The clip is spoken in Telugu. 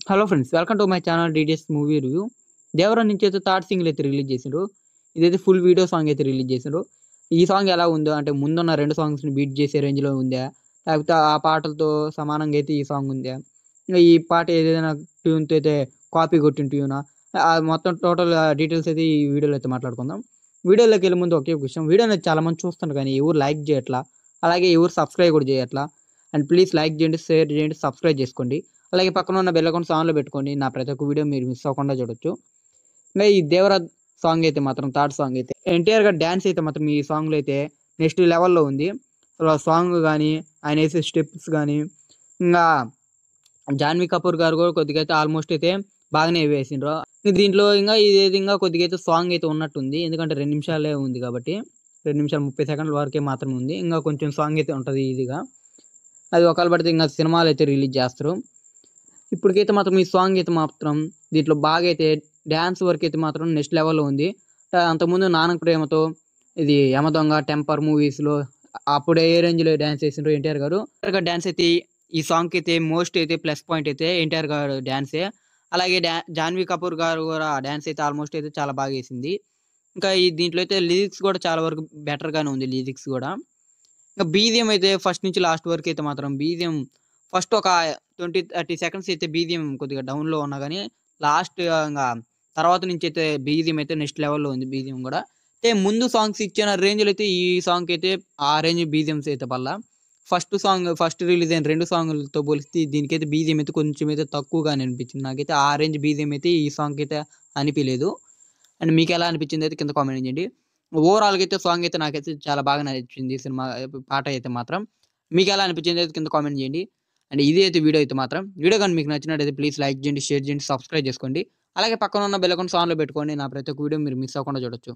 Hello friends, welcome to my channel DDS movie review. Devara నుంచి అయితే థర్డ్ సింగిల్ అయితే రిలీజ్ చేసిండ్రు. ఇదైతే ఫుల్ వీడియో సాంగ్ అయితే రిలీజ్ చేసిండ్రు. ఈ సాంగ్ ఎలా ఉందో అంటే ముందున్న 2 సాంగ్స్‌ని బీట్ చేసే రేంజ్‌లో ఉందా? లేకపోతే ఆ పాటలతో సమానంగా అయితే ఈ సాంగ్ ఉందా? ఇంగ ఈ పాట ఏదైనా ట్యూన్‌తో అయితే కాపీ కొట్టిన ట్యూనా? మొత్తం టోటల్ డీటెయిల్స్ అయితే ఈ వీడియోలో అయితే మాట్లాడుకుందాం. వీడియోలోకెళ్ళే ముందు ఒకే ఒక విషయం. వీడియోని చాలా మంది చూస్తున్నారు కానీ ఎవరు లైక్ చేయట్లా. అలాగే ఎవరు సబ్స్క్రైబ్ కూడా చేయట్లా. అండ్ ప్లీజ్ లైక్ చేయండి, షేర్ చేయండి, సబ్స్క్రైబ్ చేసుకోండి. అలాగే పక్కన ఉన్న బెల్ అకౌంట్స్ ఆన్‌లో పెట్టుకోండి. నా ప్రతి ఒక్క వీడియో మీరు మిస్ అవ్వకుండా చూడొచ్చు. ఇంగా ఈ 'దేవరాజ్' సాంగ్ అయితే మాత్రం థర్డ్ సాంగ్ అయితే ఎన్టీఆర్ గారి డాన్స్ అయితే మాత్రం ఈ సాంగ్‌లో అయితే నెక్స్ట్ లెవెల్‌లో ఉంది. అసలు ఆ సాంగ్ గాని, ఆయన ఏసే స్టెప్స్ గాని, ఇంగా జాన్వీ కపూర్ గారు కూడా కొద్దిగా అయితే ఆల్మోస్ట్ అయితే బాగానే వేసిండ్రు. దీంట్లో ఇంగా ఇదేదో ఇంగా కొద్దిగా అయితే సాంగ్ అయితే ఉన్నట్టుంది. ఎందుకంటే 2 నిమిషాలే ఉంది కాబట్టి. 2 నిమిషాలు 30 సెకండ్ల వరకే మాత్రమే ఉంది. ఇంగా కొంచెం సాంగ్ అయితే ఉంటది ఈజీగా. అది ఒకవేళ పడితే ఇంగా సినిమాలైతే రిలీజ్ చేస్తారు. ఇప్పటికైతే మాత్రం ఈ సాంగ్ అయితే మాత్రం దీంట్లో బాగా అయితే డాన్స్ వరకైతే మాత్రం నెక్స్ట్ లెవెల్‌లో ఉంది. అంతకుముందు 'నాన్నకు ప్రేమతో' ఇది 'యమదొంగ', 'టెంపర్' మూవీస్‌లో అప్పుడు ఏ రేంజ్‌లో డాన్స్ చేసిండ్రో ఎన్టీఆర్ గారు. ఎన్టీఆర్ గారి డాన్స్ అయితే ఈ సాంగ్‌కి అయితే మోస్ట్ అయితే ప్లస్ పాయింట్ అయితే ఎన్టీఆర్ గారు డాన్సే. అలాగే జాన్వీ కపూర్ గారు కూడా డాన్స్ అయితే ఆల్మోస్ట్ అయితే చాలా బాగా ఏసింది. ఇంకా ఈ దీంట్లో అయితే లిరిక్స్ కూడా చాలా వరకు బెటర్‌గానే ఉంది లిరిక్స్ గూడా. ఇంక బీజీఎం అయితే ఫస్ట్ నుంచి లాస్ట్ వరకైతే మాత్రం బీజీఎం ఫస్ట్ ఒక 20, 30 సెకండ్స్ అయితే బీజీఎం కొద్దిగా డౌన్‌లో ఉన్నా గాని, లాస్ట్ ఇంగ తర్వాత నుంచైతే బీజీఎం అయితే నెక్స్ట్ లెవెల్‌లో ఉంది బీజీఎం గూడా. అయితే ముందు సాంగ్స్ ఇచ్చిన రేంజ్‌లో అయితే ఈ సాంగ్‌కైతే ఆ రేంజ్ బీజీఎమ్స్ అయితే పడలా. ఫస్ట్ రిలీజ్ అయిన 2 సాంగులతో పోలిస్తే దీనికైతే బీజీఎం అయితే కొంచెం అయితే తక్కువగానే అనిపించింది. నాకైతే ఆ రేంజ్ బీజీఎం అయితే ఈ సాంగ్‌కైతే అనిపియలేదు. అండ్ మీకెలా అనిపించిందయితే కింద కామెంట్ చేయండి. ఓవరాల్‌గా అయితే సాంగ్ అయితే నాకైతే చాలా బాగా నచ్చింది సినిమా పాట అయితే మాత్రం. మీకెలా అనిపించిందయితే కింద కామెంట్ చేయండి. అండ్ ఇది అయితే వీడియో అయితే మాత్రం. వీడియో గాని మీకు నచ్చినట్టయితే ప్లీజ్ లైక్ చేయండి, షేర్ చేయండి, సబ్స్క్రైబ్ చేసుకోండి. అలాగే పక్కన ఉన్న బెల్ ఐకాన్ ఆన్‌లో పెట్టుకోండి. నా ప్రతి ఒక్క వీడియో మీరు మిస్ అవ్వకుండా చూడొచ్చు.